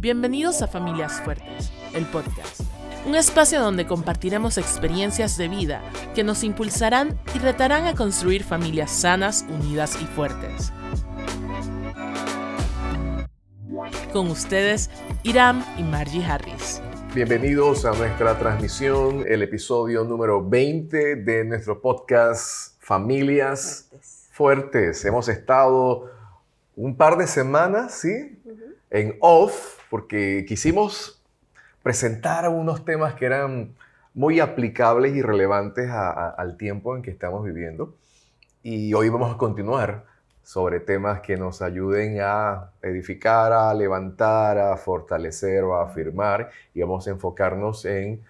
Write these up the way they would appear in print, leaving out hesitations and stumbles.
Bienvenidos a Familias Fuertes, el podcast. Un espacio donde compartiremos experiencias de vida que nos impulsarán y retarán a construir familias sanas, unidas y fuertes. Con ustedes, Iram y Margie Harris. Bienvenidos a nuestra transmisión, el episodio número 20 de nuestro podcast Familias Fuertes. Hemos estado un par de semanas, ¿sí? En off, porque quisimos presentar unos temas que eran muy aplicables y relevantes al tiempo en que estamos viviendo. Y hoy vamos a continuar sobre temas que nos ayuden a edificar, a levantar, a fortalecer o a afirmar. Y vamos a enfocarnos en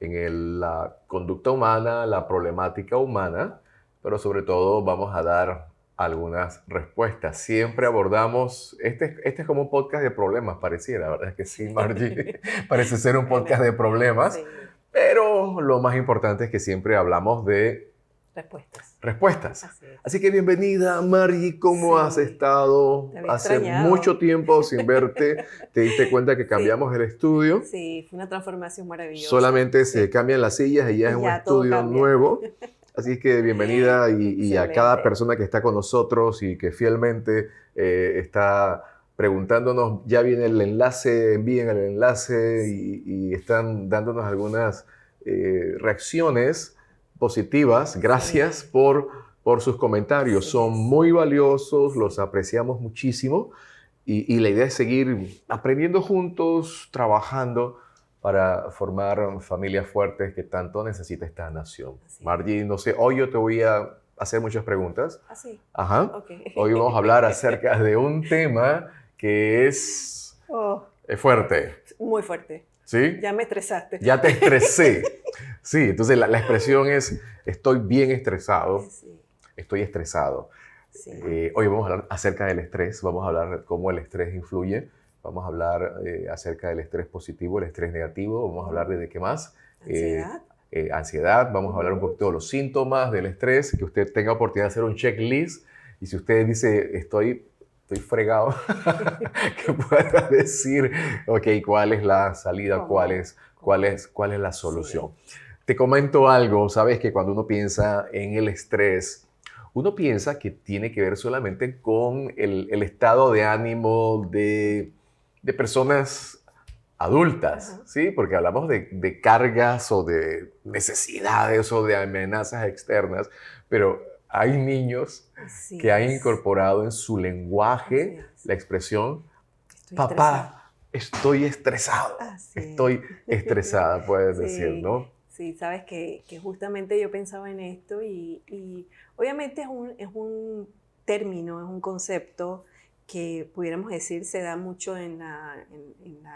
la conducta humana, la problemática humana, pero sobre todo vamos a dar algunas respuestas. Siempre abordamos, este es como un podcast de problemas, pareciera, ¿verdad? Es que sí, Margie, parece ser un podcast de problemas, sí. Pero lo más importante es que siempre hablamos de respuestas. Así que bienvenida, Margie, ¿cómo has estado? Hace mucho tiempo sin verte, te diste cuenta que cambiamos el estudio. Sí, fue una transformación maravillosa. Solamente se cambian las sillas y ya es un estudio nuevo. Así que bienvenida y a cada persona que está con nosotros y que fielmente está preguntándonos, ya viene el enlace, envíen el enlace y están dándonos algunas reacciones positivas. Gracias por sus comentarios, son muy valiosos, los apreciamos muchísimo y la idea es seguir aprendiendo juntos, trabajando para formar familias fuertes que tanto necesita esta nación. Margie, no sé, hoy yo te voy a hacer muchas preguntas. ¿Así? Ajá. Okay. Hoy vamos a hablar acerca de un tema que es fuerte. Muy fuerte. ¿Sí? Ya me estresaste. Ya te estresé. Sí, entonces la expresión es, estoy bien estresado. Sí. Estoy estresado. Sí. Hoy vamos a hablar acerca del estrés, vamos a hablar de cómo el estrés influye. Vamos a hablar acerca del estrés positivo, el estrés negativo. Vamos a hablar de qué más. Ansiedad. Ansiedad. Vamos a hablar un poquito de los síntomas del estrés, que usted tenga oportunidad de hacer un checklist. Y si usted dice, estoy fregado, que pueda decir, ok, ¿cuál es la salida? ¿Cuál es la solución? Sí. Te comento algo. Sabes que cuando uno piensa en el estrés, uno piensa que tiene que ver solamente con el estado de ánimo de personas adultas, ¿sí? Porque hablamos de cargas o de necesidades o de amenazas externas, pero hay niños que han incorporado en su lenguaje la expresión, papá, estoy estresado, estoy estresada, puedes decir, ¿no? Sí, sabes que justamente yo pensaba en esto y obviamente es un término, es un concepto que pudiéramos decir se da mucho en la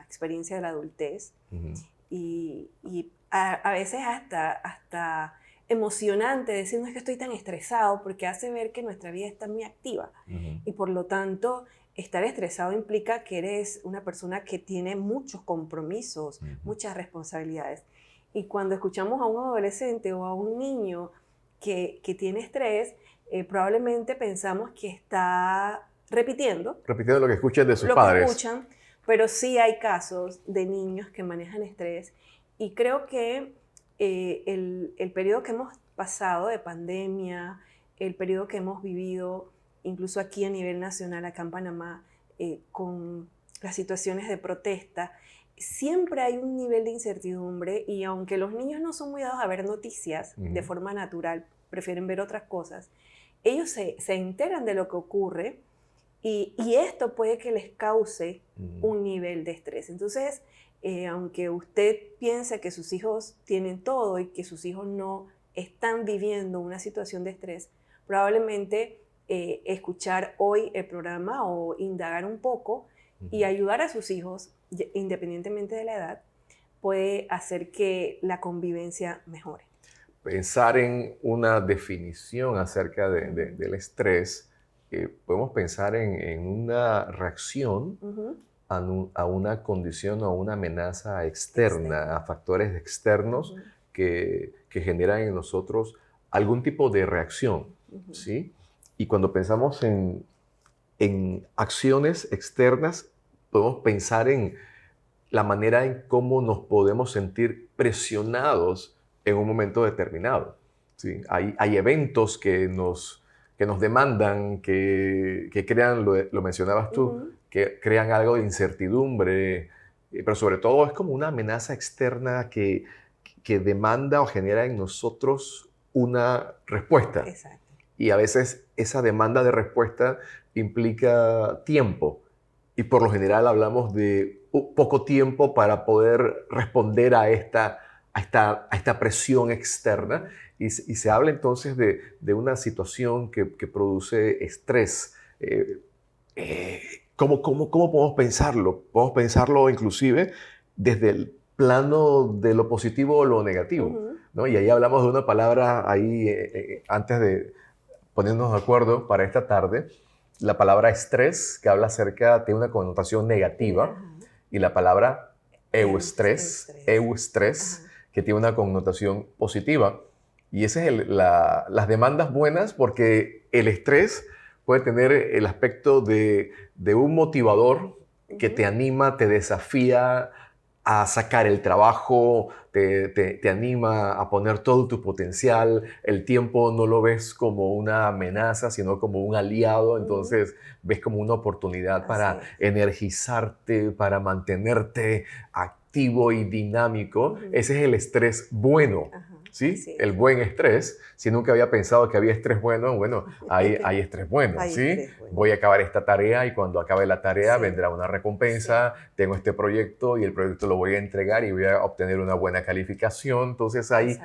experiencia de la adultez. Uh-huh. y a veces hasta emocionante decir, no es que estoy tan estresado, porque hace ver que nuestra vida está muy activa. Uh-huh. Y por lo tanto, estar estresado implica que eres una persona que tiene muchos compromisos, uh-huh, muchas responsabilidades. Y cuando escuchamos a un adolescente o a un niño que tiene estrés, probablemente pensamos que está repitiendo lo que escuchan de sus padres. Pero sí hay casos de niños que manejan estrés y creo que el periodo que hemos pasado de pandemia, el periodo que hemos vivido incluso aquí a nivel nacional, acá en Panamá, con las situaciones de protesta, siempre hay un nivel de incertidumbre y aunque los niños no son muy dados a ver noticias de forma natural, prefieren ver otras cosas, ellos se enteran de lo que ocurre. Y esto puede que les cause un nivel de estrés. Entonces, aunque usted piense que sus hijos tienen todo y que sus hijos no están viviendo una situación de estrés, probablemente escuchar hoy el programa o indagar un poco y ayudar a sus hijos, independientemente de la edad, puede hacer que la convivencia mejore. Pensar en una definición acerca del estrés, podemos pensar en una reacción uh-huh, a una condición o a una amenaza externa, a factores externos uh-huh, que generan en nosotros algún tipo de reacción, uh-huh, ¿sí? Y cuando pensamos en acciones externas, podemos pensar en la manera en cómo nos podemos sentir presionados en un momento determinado. ¿Sí? Hay eventos que nos demandan, que crean, lo mencionabas tú, que crean algo de incertidumbre, pero sobre todo es como una amenaza externa que demanda o genera en nosotros una respuesta. Exacto. Y a veces esa demanda de respuesta implica tiempo. Y por lo general hablamos de poco tiempo para poder responder a esta presión externa. Y se habla entonces de una situación que produce estrés. ¿Cómo podemos pensarlo? Podemos pensarlo inclusive desde el plano de lo positivo o lo negativo, ¿no? Y ahí hablamos de una palabra ahí, antes de ponernos de acuerdo para esta tarde, la palabra estrés, que habla acerca, tiene una connotación negativa, y la palabra eustrés, que tiene una connotación positiva. Y esa es las demandas buenas, porque el estrés puede tener el aspecto de un motivador que te anima, te desafía a sacar el trabajo, te anima a poner todo tu potencial. El tiempo no lo ves como una amenaza, sino como un aliado. Entonces ves como una oportunidad para energizarte, para mantenerte activo y dinámico. Ese es el estrés bueno. ¿Sí? Sí. El buen estrés. Si nunca había pensado que había estrés bueno, hay estrés bueno. Hay ¿sí? estrés bueno. Voy a acabar esta tarea y cuando acabe la tarea vendrá una recompensa. Tengo este proyecto y el proyecto lo voy a entregar y voy a obtener una buena calificación. Entonces hay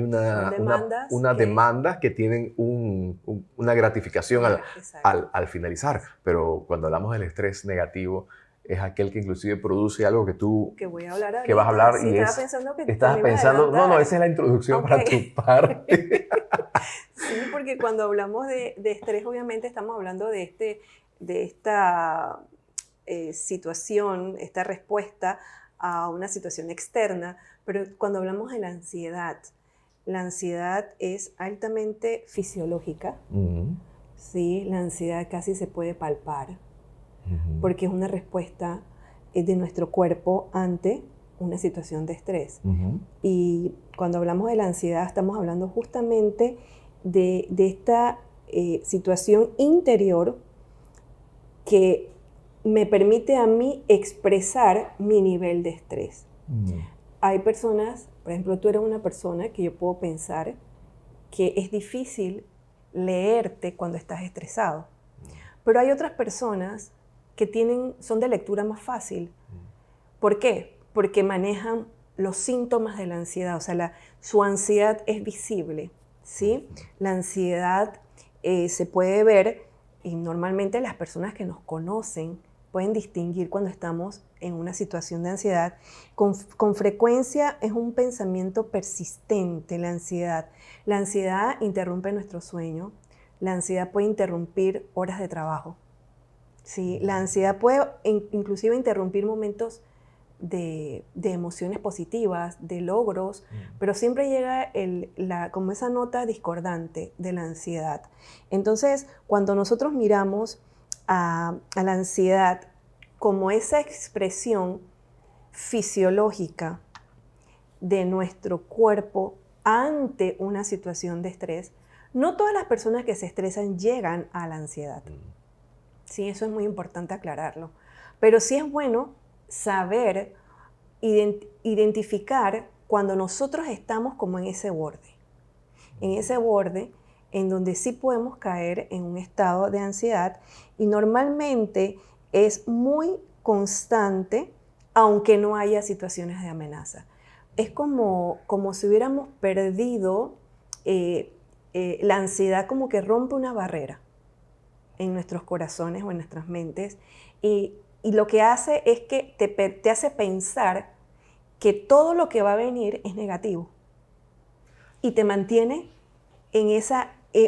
una demanda que tienen una gratificación al finalizar. Pero cuando hablamos del estrés negativo, es aquel que inclusive produce algo que tú voy a hablar ahorita. Que vas a hablar sí, y estaba pensando no, esa es la introducción para tu parte. Sí, porque cuando hablamos de estrés, obviamente estamos hablando de esta situación, esta respuesta a una situación externa, pero cuando hablamos de la ansiedad es altamente fisiológica. Sí, la ansiedad casi se puede palpar. Porque es una respuesta de nuestro cuerpo ante una situación de estrés. Y cuando hablamos de la ansiedad, estamos hablando justamente de esta situación interior que me permite a mí expresar mi nivel de estrés. Hay personas, por ejemplo, tú eres una persona que yo puedo pensar que es difícil leerte cuando estás estresado. Pero hay otras personas que son de lectura más fácil. ¿Por qué? Porque manejan los síntomas de la ansiedad, o sea, su ansiedad es visible, ¿sí? La ansiedad se puede ver, y normalmente las personas que nos conocen pueden distinguir cuando estamos en una situación de ansiedad. Con frecuencia es un pensamiento persistente, la ansiedad. La ansiedad interrumpe nuestro sueño, la ansiedad puede interrumpir horas de trabajo. Sí, la ansiedad puede inclusive interrumpir momentos de emociones positivas, de logros, pero siempre llega como esa nota discordante de la ansiedad. Entonces, cuando nosotros miramos a la ansiedad como esa expresión fisiológica de nuestro cuerpo ante una situación de estrés, no todas las personas que se estresan llegan a la ansiedad. Sí, eso es muy importante aclararlo. Pero sí es bueno saber identificar cuando nosotros estamos como en ese borde. En ese borde en donde sí podemos caer en un estado de ansiedad y normalmente es muy constante aunque no haya situaciones de amenaza. Es como si hubiéramos perdido la ansiedad, como que rompe una barrera en nuestros corazones o en nuestras mentes y lo que hace es que te hace pensar que todo lo que va a venir es negativo y te mantiene en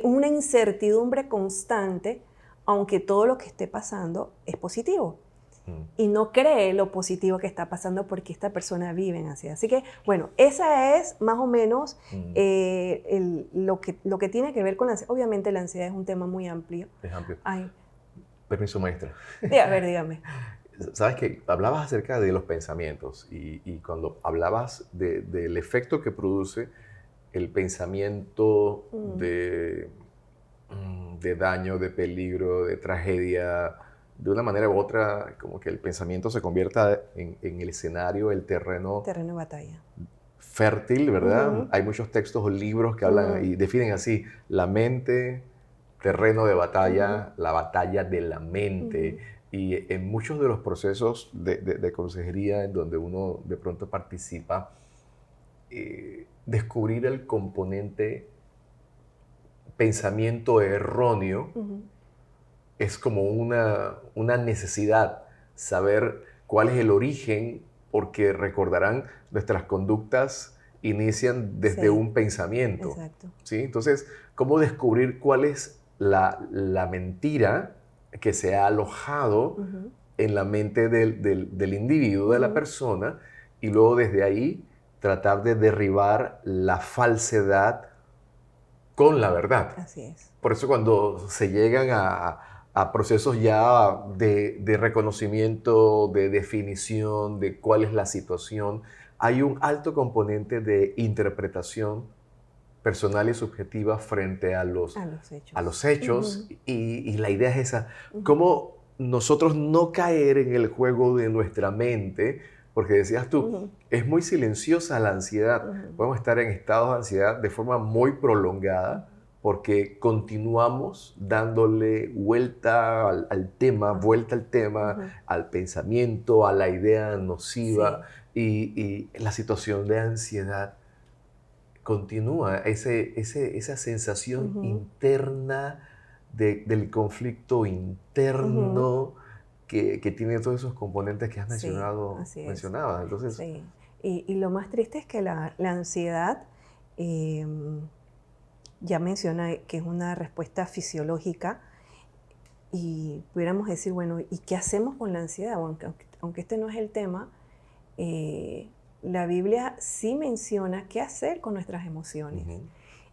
una incertidumbre constante, aunque todo lo que esté pasando es positivo. Y no cree lo positivo que está pasando porque esta persona vive en ansiedad. Así que, bueno, esa es más o menos lo que tiene que ver con la ansiedad. Obviamente la ansiedad es un tema muy amplio. Es amplio. Ay. Permiso, maestra. A ver, dígame. sabes que hablabas acerca de los pensamientos y cuando hablabas del efecto que produce el pensamiento de daño, de peligro, de tragedia, de una manera u otra, como que el pensamiento se convierta en el escenario, el terreno Terreno de batalla. fértil, ¿verdad? Hay muchos textos o libros que hablan y definen así, la mente, terreno de batalla, la batalla de la mente. Y en muchos de los procesos de consejería en donde uno de pronto participa, descubrir el componente pensamiento erróneo es como una necesidad, saber cuál es el origen, porque recordarán, nuestras conductas inician desde un pensamiento. Exacto. ¿Sí? Entonces, ¿cómo descubrir cuál es la mentira que se ha alojado en la mente del individuo, de la persona, y luego desde ahí tratar de derribar la falsedad con la verdad? Así es. Por eso cuando se llegan a procesos ya de reconocimiento, de definición de cuál es la situación, hay un alto componente de interpretación personal y subjetiva frente a los hechos. Y la idea es esa, cómo nosotros no caer en el juego de nuestra mente, porque decías tú, es muy silenciosa la ansiedad. Podemos estar en estados de ansiedad de forma muy prolongada porque continuamos dándole vuelta al tema, al pensamiento, a la idea nociva, y la situación de ansiedad continúa, esa sensación interna del conflicto interno que tiene todos esos componentes que has mencionado. Entonces, sí. Y lo más triste es que la ansiedad, ya menciona que es una respuesta fisiológica, y pudiéramos decir, bueno, ¿y qué hacemos con la ansiedad? Aunque este no es el tema, la Biblia sí menciona qué hacer con nuestras emociones.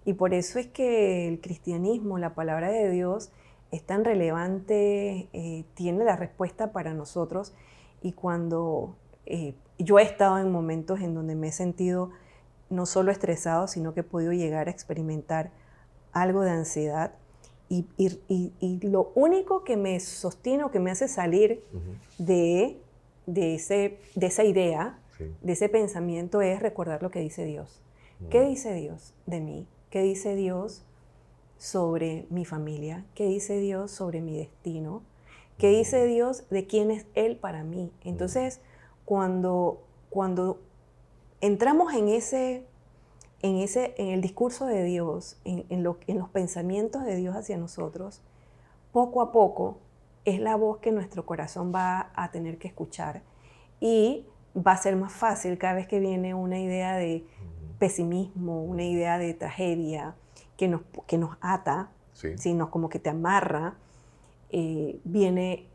Y por eso es que el cristianismo, la palabra de Dios, es tan relevante, tiene la respuesta para nosotros. Y cuando yo he estado en momentos en donde me he sentido no solo estresado, sino que he podido llegar a experimentar algo de ansiedad, y lo único que me sostiene o que me hace salir de esa idea, de ese pensamiento, es recordar lo que dice Dios. ¿Qué dice Dios de mí? ¿Qué dice Dios sobre mi familia? ¿Qué dice Dios sobre mi destino? ¿Qué dice Dios de quién es Él para mí? Entonces, cuando entramos en el discurso de Dios, en los pensamientos de Dios hacia nosotros, poco a poco es la voz que nuestro corazón va a tener que escuchar, y va a ser más fácil cada vez que viene una idea de pesimismo, una idea de tragedia que nos ata, sino como que te amarra, viene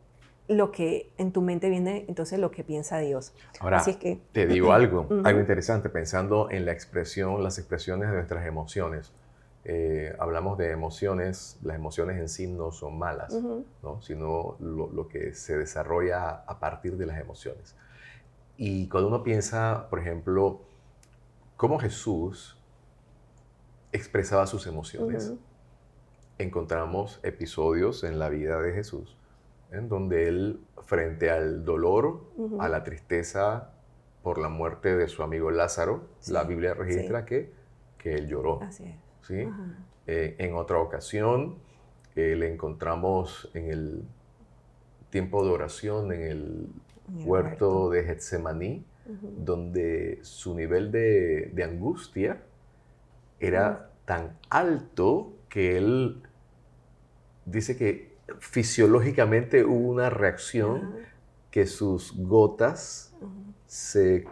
lo que en tu mente viene, entonces lo que piensa Dios. Ahora, así es que, te digo algo interesante, pensando en las expresiones de nuestras emociones. Hablamos de emociones, las emociones en sí no son malas, ¿no? Sino lo que se desarrolla a partir de las emociones. Y cuando uno piensa, por ejemplo, cómo Jesús expresaba sus emociones, encontramos episodios en la vida de Jesús en donde él, frente al dolor, a la tristeza por la muerte de su amigo Lázaro, la Biblia registra que él lloró. Así es. ¿Sí? En otra ocasión, le encontramos en el tiempo de oración en el huerto de Getsemaní, donde su nivel de angustia era tan alto que él dice que fisiológicamente hubo una reacción que sus gotas se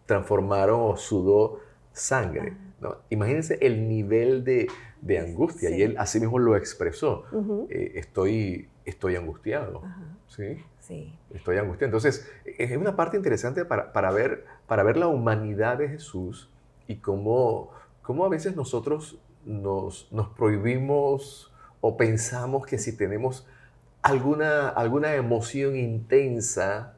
transformaron o sudó sangre, ¿no? Imagínense el nivel de angustia, y él así mismo lo expresó. Estoy angustiado. ¿Sí? Sí. Estoy angustiado. Entonces, es una parte interesante para ver la humanidad de Jesús y cómo a veces nosotros nos prohibimos o pensamos que si tenemos alguna emoción intensa,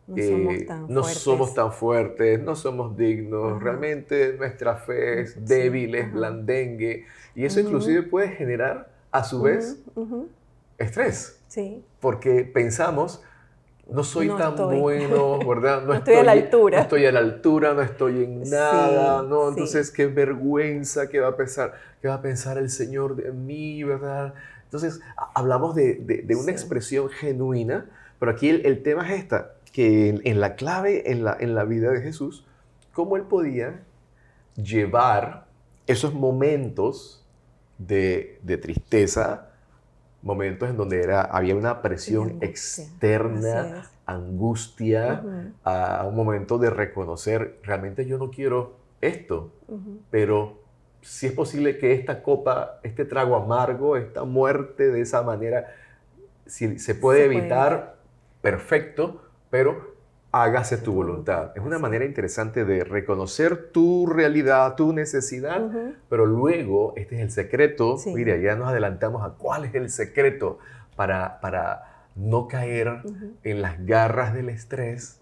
no somos tan fuertes, no somos dignos, Ajá. realmente nuestra fe es Sí, débil, es ajá. blandengue, y eso inclusive puede generar a su vez estrés, Sí. porque pensamos, no soy No tan estoy. bueno, ¿verdad? No estoy a la altura. No estoy a la altura, no estoy en nada, Sí, ¿no? sí. Entonces, qué vergüenza, qué va a pensar el Señor de mí, ¿verdad? Entonces, hablamos de una Sí. expresión genuina, pero aquí el tema es que en la clave, en la vida de Jesús, cómo Él podía llevar esos momentos de tristeza, momentos en donde había una Y presión angustia. Así externa, es. angustia, a un momento de reconocer, realmente yo no quiero esto, pero si es posible que esta copa, este trago amargo, esta muerte de esa manera, si se puede evitar, perfecto, pero hágase tu voluntad. Es una Así manera interesante de reconocer tu realidad, tu necesidad, pero luego, este es el secreto, Sí. mira, ya nos adelantamos a cuál es el secreto para no caer en las garras del estrés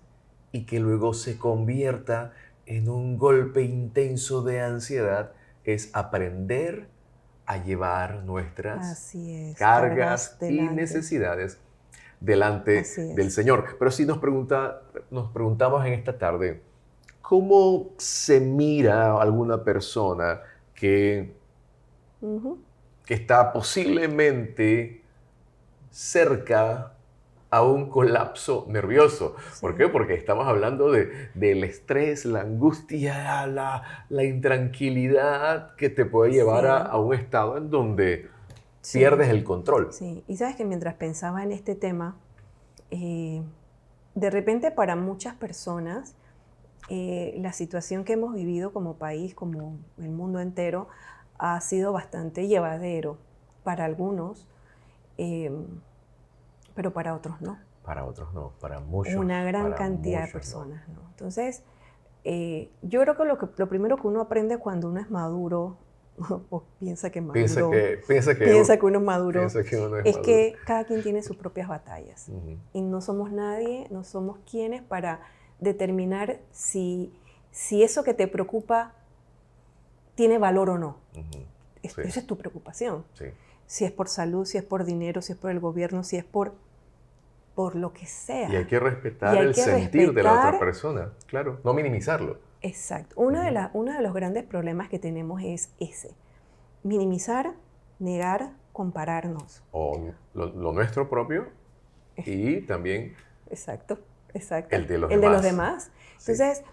y que luego se convierta en un golpe intenso de ansiedad, es aprender a llevar nuestras Así es. cargas y delante. necesidades delante Así es. del Señor. Pero si nos preguntamos en esta tarde, ¿cómo se mira a alguna persona que está posiblemente cerca a un colapso nervioso? ¿Por qué? Porque estamos hablando del estrés, la angustia, la intranquilidad que te puede llevar a un estado en donde pierdes el control. Sí, y sabes que mientras pensaba en este tema, de repente para muchas personas, la situación que hemos vivido como país, como el mundo entero, ha sido bastante llevadero para algunos, pero para otros no. Para otros no, para muchos. Una gran cantidad de personas no. Entonces, yo creo que lo primero que uno aprende cuando uno es maduro, o piensa que maduro, piensa que uno es maduro, es que cada quien tiene sus propias batallas. Y no somos nadie, no somos quienes para determinar si eso que te preocupa tiene valor o no. Esa es tu preocupación. Sí. Si es por salud, si es por dinero, si es por el gobierno, si es por lo que sea. Y hay que respetar el sentir de la otra persona, claro, no minimizarlo. Exacto. Uno de los grandes problemas que tenemos es ese. Minimizar, negar, compararnos. O lo nuestro propio y también exacto. el de los demás. Entonces,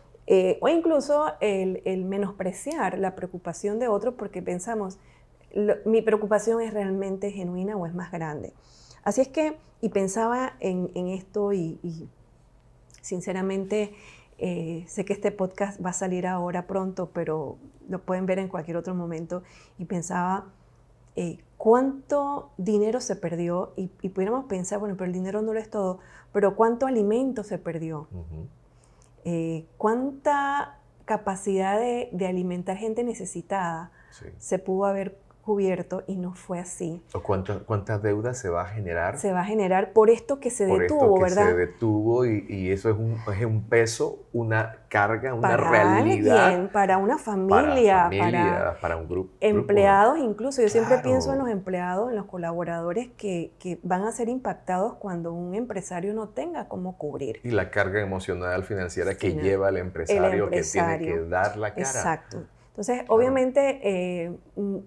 o incluso el menospreciar la preocupación de otro porque pensamos, mi preocupación es realmente genuina o es más grande. Así es que, y pensaba en esto y sinceramente sé que este podcast va a salir ahora pronto, pero lo pueden ver en cualquier otro momento, y pensaba cuánto dinero se perdió y pudiéramos pensar, bueno, pero el dinero no lo es todo, pero cuánto alimento se perdió, cuánta capacidad de alimentar gente necesitada se pudo haber cubierto y no fue así. ¿O cuánta deuda se va a generar? Se va a generar por esto que se detuvo, ¿verdad? Se detuvo y eso es un peso, una carga, una para realidad. Alguien, para una familia, para un grupo. Empleados incluso. Yo siempre pienso en los empleados, en los colaboradores que van a ser impactados cuando un empresario no tenga cómo cubrir. Y la carga emocional, financiera que lleva el empresario que tiene que dar la cara. Exacto. Entonces, obviamente,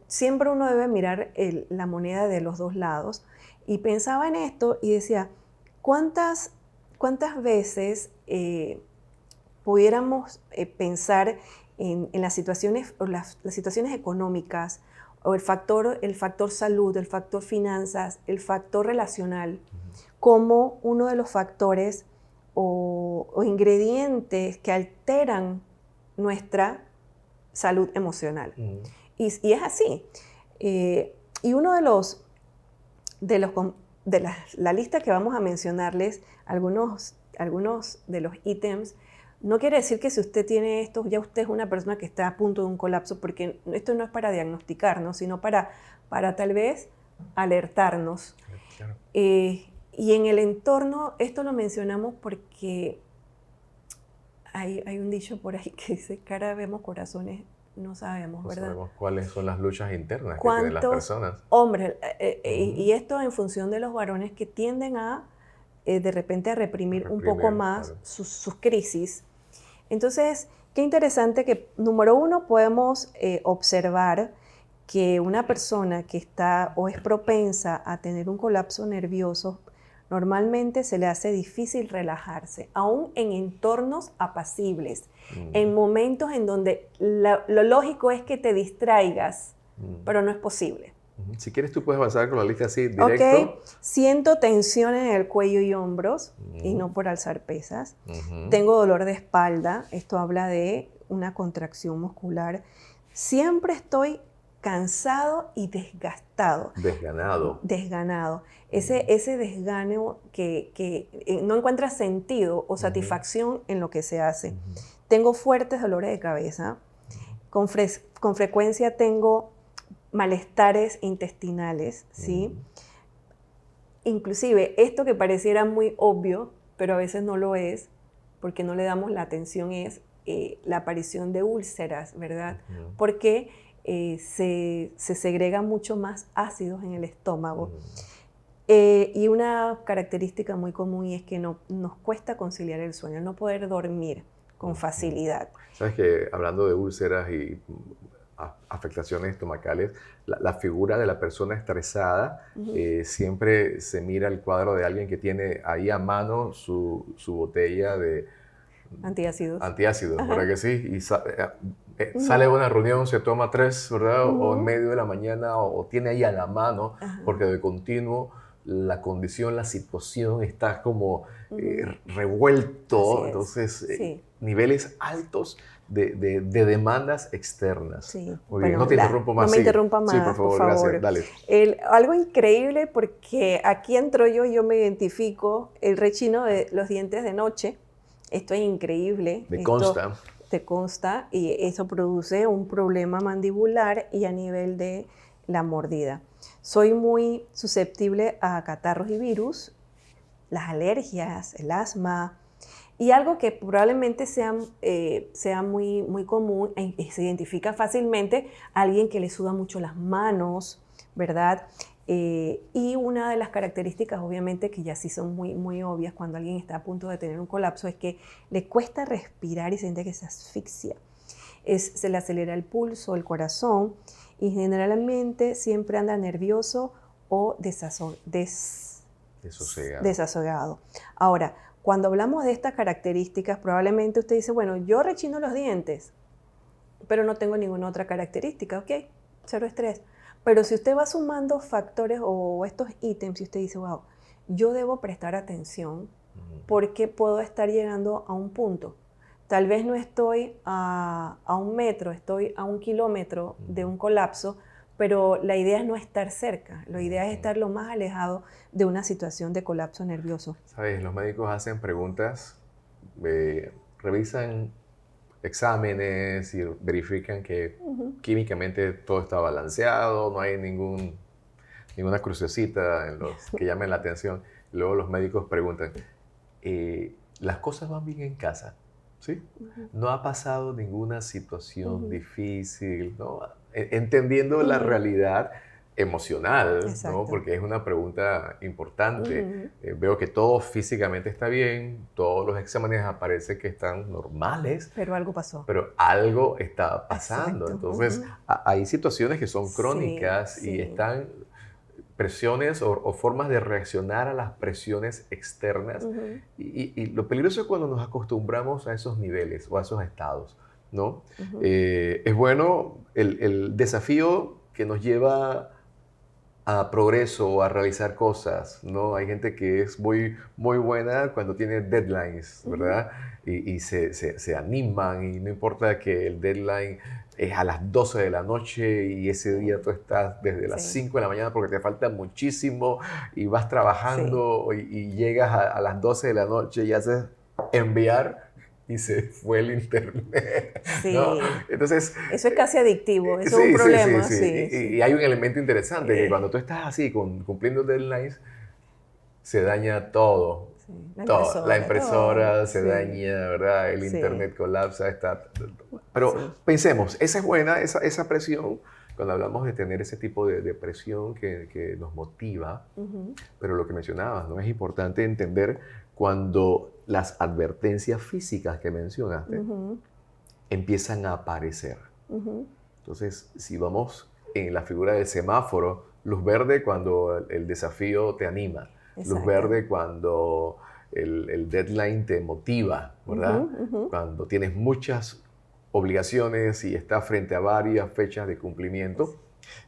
siempre uno debe mirar la moneda de los dos lados. Y pensaba en esto y decía, ¿cuántas veces pudiéramos pensar en las situaciones, o las situaciones económicas, o el factor salud, el factor finanzas, el factor relacional, como uno de los factores o ingredientes que alteran nuestra salud emocional? Y es así. Y uno de la lista que vamos a mencionarles, algunos de los ítems, no quiere decir que si usted tiene esto, ya usted es una persona que está a punto de un colapso, porque esto no es para diagnosticarnos, sino para tal vez alertarnos. Claro. Y en el entorno, esto lo mencionamos porque hay un dicho por ahí que dice, cara vemos, corazones no sabemos, ¿verdad? No sabemos cuáles son las luchas internas que tienen las personas. Hombres, y esto en función de los varones que tienden a, de repente, a reprimir un poco más claro, sus crisis. Entonces, qué interesante que, número uno, podemos observar que una persona que está o es propensa a tener un colapso nervioso, normalmente se le hace difícil relajarse, aún en entornos apacibles, en momentos en donde lo lógico es que te distraigas, pero no es posible. Si quieres, tú puedes avanzar con la lista así, directo. Ok, siento tensión en el cuello y hombros, y no por alzar pesas. Tengo dolor de espalda, esto habla de una contracción muscular. Siempre estoy cansado y desgastado. Desganado. Ese desgane que no encuentra sentido o satisfacción en lo que se hace. Tengo fuertes dolores de cabeza. Con frecuencia tengo malestares intestinales, ¿sí? Inclusive, esto que pareciera muy obvio, pero a veces no lo es, porque no le damos la atención, es la aparición de úlceras, ¿verdad? Porque se segregan mucho más ácidos en el estómago. Y una característica muy común es que nos cuesta conciliar el sueño, no poder dormir con facilidad. Sabes que hablando de úlceras y afectaciones estomacales, la figura de la persona estresada, siempre se mira el cuadro de alguien que tiene ahí a mano su botella de antiácidos, ¿verdad que sí? Y sale de una reunión, se toma 3, ¿verdad? O en medio de la mañana, o tiene ahí a la mano, porque de continuo la condición, la situación está como revuelto. Entonces, niveles altos de demandas externas. Sí. Muy bien, no te interrumpo más. No me interrumpa más, sí, por favor. Gracias, dale. Algo increíble, porque aquí entro yo me identifico, el rechino de los dientes de noche. Esto es increíble. Te consta, y eso produce un problema mandibular y a nivel de la mordida. Soy muy susceptible a catarros y virus, las alergias, el asma, y algo que probablemente sea muy, muy común, se identifica fácilmente, alguien que le suda mucho las manos, ¿verdad? Y una de las características, obviamente, que ya sí son muy, muy obvias cuando alguien está a punto de tener un colapso, es que le cuesta respirar y siente que se asfixia. Se le acelera el pulso, el corazón, y generalmente siempre anda nervioso o desasosegado. Ahora, cuando hablamos de estas características, probablemente usted dice, bueno, yo rechino los dientes, pero no tengo ninguna otra característica, ¿ok? Cero estrés. Pero si usted va sumando factores o estos ítems y usted dice, wow, yo debo prestar atención porque puedo estar llegando a un punto. Tal vez no estoy a 1 metro, estoy a 1 kilómetro de un colapso, pero la idea es no estar cerca. La idea es estar lo más alejado de una situación de colapso nervioso. ¿Sabes? Los médicos hacen preguntas, revisan exámenes y verifican que químicamente todo está balanceado, no hay ninguna crucecita en los que llamen la atención. Luego los médicos preguntan, ¿las cosas van bien en casa? ¿Sí? ¿No ha pasado ninguna situación difícil? ¿No? Entendiendo la realidad emocional, ¿no? Porque es una pregunta importante. Veo que todo físicamente está bien, todos los exámenes aparecen que están normales. Pero algo pasó. Pero algo está pasando. Entonces, hay situaciones que son crónicas y están presiones o formas de reaccionar a las presiones externas. Y lo peligroso es cuando nos acostumbramos a esos niveles o a esos estados, ¿no? Es bueno el desafío que nos lleva a progreso o a realizar cosas, ¿no? Hay gente que es muy, muy buena cuando tiene deadlines, ¿verdad? Y se animan, y no importa que el deadline es a las 12 de la noche y ese día tú estás desde las 5 de la mañana porque te falta muchísimo y vas trabajando y llegas a las 12 de la noche y haces enviar y se fue el internet. Sí. ¿No? Entonces, eso es casi adictivo, eso es un problema. Y hay un elemento interesante, que cuando tú estás así cumpliendo deadlines, se daña todo. Sí, Todo. La impresora todo. se Sí. daña, ¿verdad? El Sí. internet colapsa. Pero Sí. pensemos, esa es buena, esa presión, cuando hablamos de tener ese tipo de presión que nos motiva, Ujú, pero lo que mencionabas, ¿no? Es importante entender cuando las advertencias físicas que mencionaste ujú, empiezan a aparecer. ujú. Entonces, si vamos en la figura del semáforo, luz verde cuando el desafío te anima, luz Exacto. verde cuando el deadline te motiva, ¿verdad? Ujú, ujú. Cuando tienes muchas obligaciones y estás frente a varias fechas de cumplimiento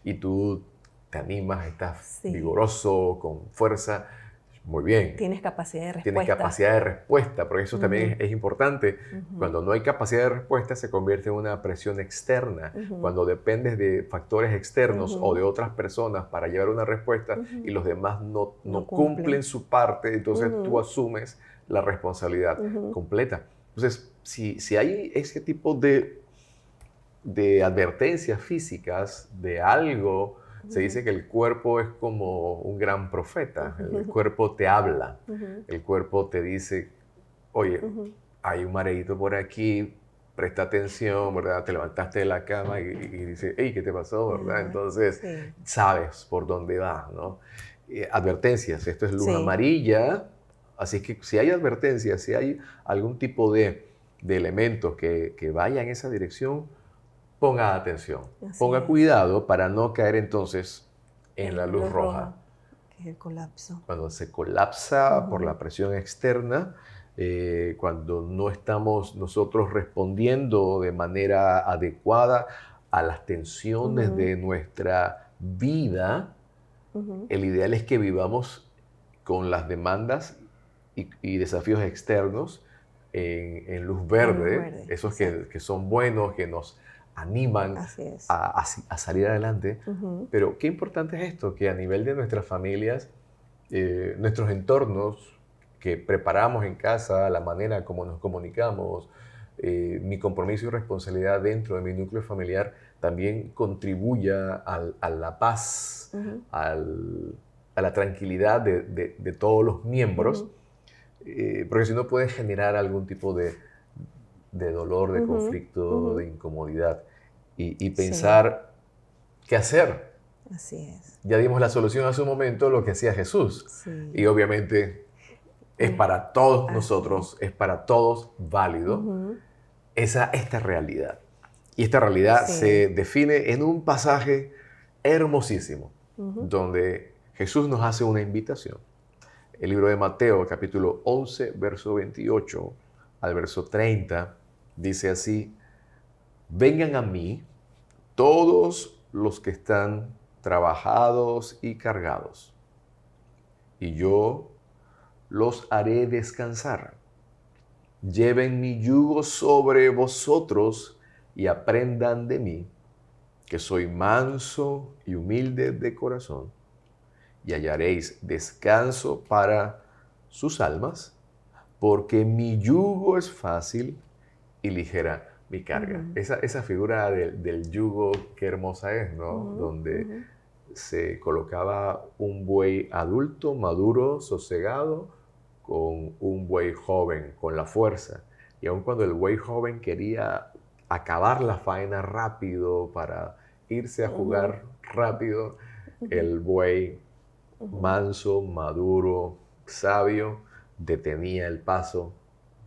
y tú te animas, estás Sí. vigoroso, con fuerza, muy bien. Tienes capacidad de Tienes respuesta. capacidad de respuesta, porque eso también Ujú. es importante. Ujú. Cuando no hay capacidad de respuesta, se convierte en una presión externa. Ujú. Cuando dependes de factores externos Ujú. o de otras personas para llevar una respuesta Ujú. y los demás no No cumplen cumplen. su parte, entonces Ujú. tú asumes la responsabilidad Ujú. completa. Entonces, si hay ese tipo de advertencias físicas de algo, se dice que el cuerpo es como un gran profeta. El cuerpo te habla. Ujú. El cuerpo te dice, oye, Ujú. hay un mareíto por aquí, presta atención, ¿verdad? Te levantaste de la cama y dices, hey, ¿qué te pasó, verdad? Ajá. Entonces, Sí. sabes por dónde vas, ¿no? Advertencias, esto es luz Sí. amarilla, así que si hay advertencias, si hay algún tipo de elementos que vayan en esa dirección, ponga atención, Así ponga es. cuidado para no caer entonces en la El luz roja. que es el colapso. Cuando se colapsa por Ujú. la presión externa, cuando no estamos nosotros respondiendo de manera adecuada a las tensiones Ujú. de nuestra vida, Ujú. el ideal es que vivamos con las demandas y desafíos externos en luz verde, verde, esos exacto. que son buenos, que nos animan Así es. a salir adelante. Ujú. Pero qué importante es esto, que a nivel de nuestras familias, nuestros entornos que preparamos en casa, la manera como nos comunicamos, mi compromiso y responsabilidad dentro de mi núcleo familiar también contribuya a la paz, Ujú. a la tranquilidad de todos los miembros, Ujú. porque si no puede generar algún tipo de dolor, de Ujú. conflicto, Ujú. de incomodidad y Sí. pensar qué hacer. Así es. Ya dimos la solución hace un momento, lo que hacía Jesús. Sí. Y obviamente es Mm. para todos Así nosotros, es para todos válido Ujú. esta realidad. Y esta realidad Sí. se define en un pasaje hermosísimo, Ujú. donde Jesús nos hace una invitación. El libro de Mateo, capítulo 11, verso 28 al verso 30, dice así: vengan a mí todos los que están trabajados y cargados, y yo los haré descansar. Lleven mi yugo sobre vosotros y aprendan de mí, que soy manso y humilde de corazón, y hallaréis descanso para sus almas, porque mi yugo es fácil y ligera mi carga. Ujú. Esa figura del yugo, qué hermosa es, ¿no? Ujú. Donde Ujú. se colocaba un buey adulto, maduro, sosegado, con un buey joven, con la fuerza. Y aun cuando el buey joven quería acabar la faena rápido para irse a Ujú. jugar rápido, Ujú. el buey Ujú. manso, maduro, sabio, detenía el paso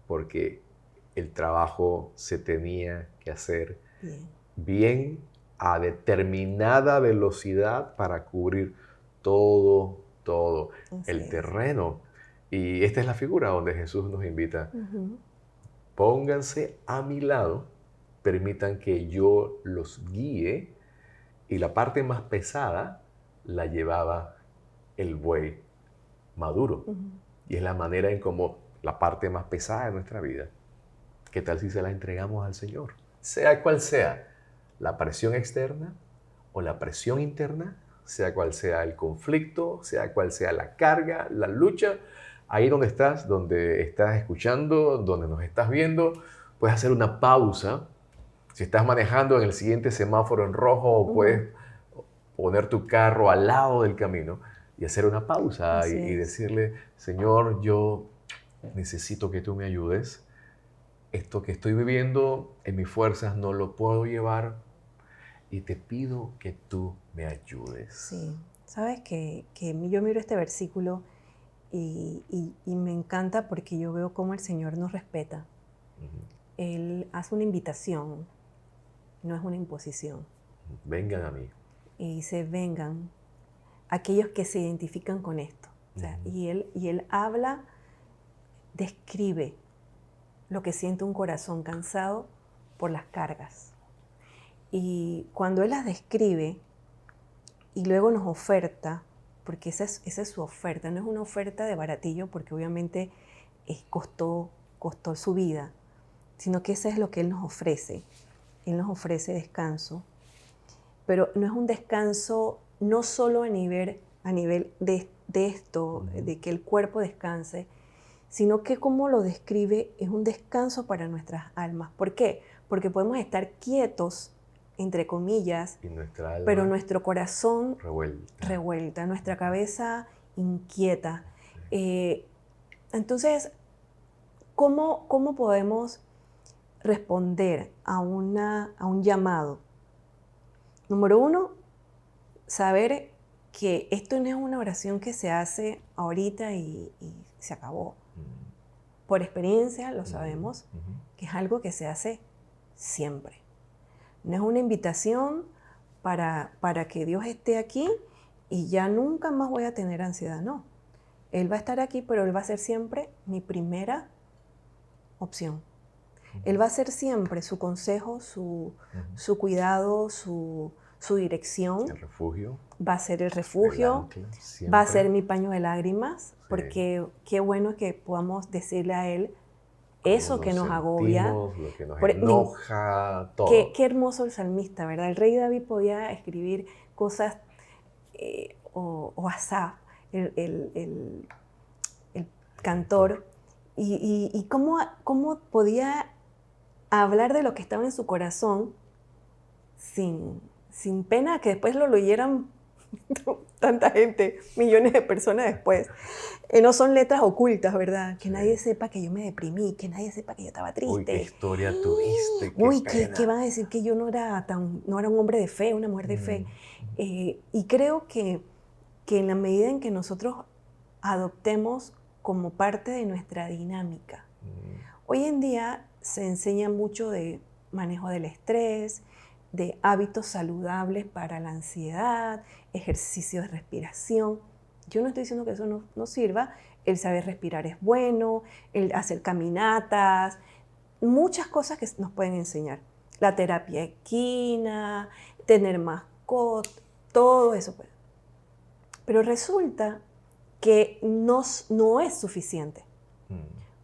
porque el trabajo se tenía que hacer Bien. bien a determinada velocidad para cubrir todo Así el es. terreno. Y esta es la figura donde Jesús nos invita. Ujú. Pónganse a mi lado, permitan que yo los guíe, y la parte más pesada la llevaba el buey maduro. Ujú. Y es la manera en cómo la parte más pesada de nuestra vida, ¿qué tal si se la entregamos al Señor? Sea cual sea la presión externa o la presión interna, sea cual sea el conflicto, sea cual sea la carga, la lucha, ahí donde estás escuchando, donde nos estás viendo, puedes hacer una pausa. Si estás manejando en el siguiente semáforo en rojo, Ujú. puedes poner tu carro al lado del camino y hacer una pausa Así y es. decirle, Señor, yo necesito que tú me ayudes. Esto que estoy viviendo en mis fuerzas no lo puedo llevar y te pido que tú me ayudes. Sí, sabes que yo miro este versículo y me encanta porque yo veo cómo el Señor nos respeta. Ujú. Él hace una invitación, no es una imposición. Vengan a mí. Y dice, vengan aquellos que se identifican con esto. O sea, Ujú. y él habla, describe lo que siente un corazón cansado por las cargas. Y cuando Él las describe y luego nos oferta, porque esa es su oferta, no es una oferta de baratillo porque obviamente costó su vida, sino que eso es lo que Él nos ofrece. Él nos ofrece descanso, pero no es un descanso no solo a nivel de esto, de que el cuerpo descanse, sino que como lo describe es un descanso para nuestras almas. ¿Por qué? Porque podemos estar quietos, entre comillas, Y nuestra alma pero nuestro corazón revuelta. nuestra cabeza inquieta. Entonces, ¿cómo podemos responder a un llamado? Número uno, saber que esto no es una oración que se hace ahorita y se acabó. Por experiencia lo sabemos, que es algo que se hace siempre. No es una invitación para que Dios esté aquí y ya nunca más voy a tener ansiedad, no. Él va a estar aquí, pero Él va a ser siempre mi primera opción. Él va a ser siempre su consejo, su cuidado, su dirección. El refugio. Va a ser el refugio, va a ser mi paño de lágrimas, porque qué bueno que podamos decirle a Él eso que nos agobia. Lo que nos enoja, todo. Qué hermoso el salmista, ¿verdad? El rey David podía escribir cosas, o Asaf, el cantor, y cómo podía hablar de lo que estaba en su corazón sin pena que después lo leyeran tanta gente, millones de personas después. No son letras ocultas, ¿verdad? Que nadie sepa que yo me deprimí, que nadie sepa que yo estaba triste. Uy, qué historia tuviste, ¿Qué van a decir? Que yo no era un hombre de fe, una mujer de fe. Y creo que en la medida en que nosotros adoptemos como parte de nuestra dinámica. Hoy en día se enseña mucho de manejo del estrés, de hábitos saludables para la ansiedad, ejercicios de respiración. Yo no estoy diciendo que eso no sirva. El saber respirar es bueno, el hacer caminatas, muchas cosas que nos pueden enseñar. La terapia equina, tener mascotas, todo eso puede. Pero resulta que no es suficiente.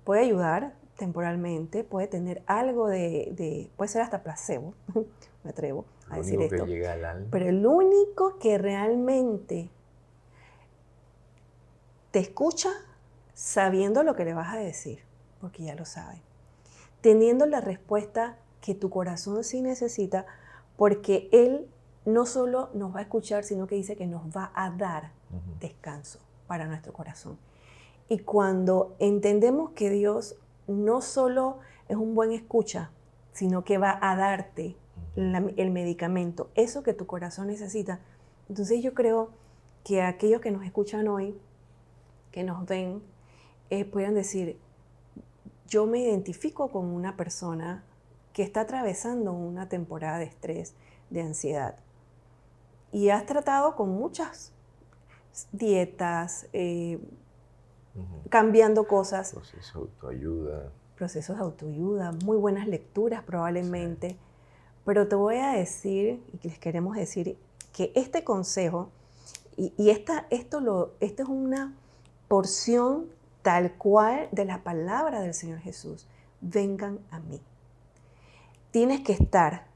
Puede ayudar temporalmente, puede tener algo puede ser hasta placebo, me atrevo a decir esto. Que llega al alma. Pero el único que realmente te escucha sabiendo lo que le vas a decir, porque ya lo sabe, teniendo la respuesta que tu corazón sí necesita, porque Él no solo nos va a escuchar, sino que dice que nos va a dar descanso para nuestro corazón. Y cuando entendemos que Dios no solo es un buen escucha, sino que va a darte el medicamento, eso que tu corazón necesita, entonces yo creo que aquellos que nos escuchan hoy, que nos ven, puedan decir, yo me identifico con una persona que está atravesando una temporada de estrés, de ansiedad. Y has tratado con muchas dietas, cambiando cosas. Procesos de autoayuda, muy buenas lecturas probablemente. Sí. Pero te voy a decir, y les queremos decir, que este consejo, y esta es una porción tal cual de la palabra del Señor Jesús. Vengan a mí. Tienes que estar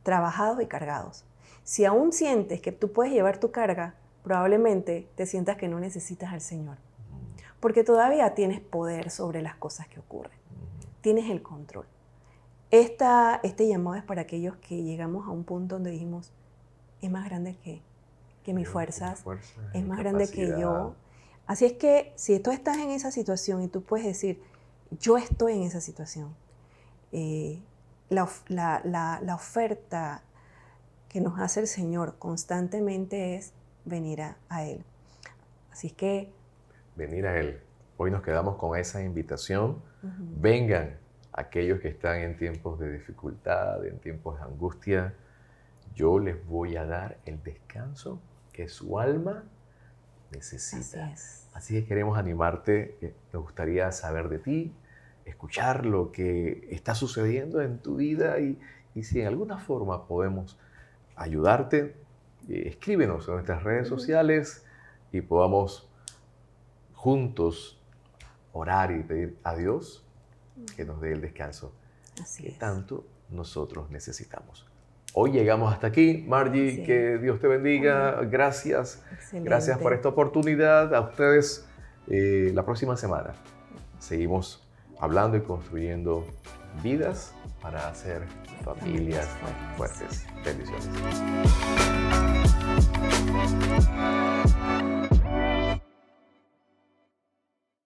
trabajados y cargados. Si aún sientes que tú puedes llevar tu carga, probablemente te sientas que no necesitas al Señor. Porque todavía tienes poder sobre las cosas que ocurren. Tienes el control. Este llamado es para aquellos que llegamos a un punto donde dijimos, es más grande que que mis fuerzas, es mi más grande que capacidad. yo. Así es que si tú estás en esa situación y tú puedes decir, yo estoy en esa situación, la oferta que nos hace el Señor constantemente es venir a Él. Así es que... Venir a Él. Hoy nos quedamos con esa invitación. Uh-huh. Vengan aquellos que están en tiempos de dificultad, en tiempos de angustia. Yo les voy a dar el descanso que su alma necesita. Así que queremos animarte. Nos gustaría saber de ti, escuchar lo que está sucediendo en tu vida y si en alguna forma podemos ayudarte, escríbenos en nuestras redes sociales y podamos juntos orar y pedir a Dios que nos dé el descanso que tanto nosotros necesitamos. Hoy llegamos hasta aquí. Margie, que Dios te bendiga. Gracias. Excelente. Gracias por esta oportunidad. A ustedes la próxima semana. Seguimos hablando y construyendo vidas para hacer familias fuertes. Bendiciones.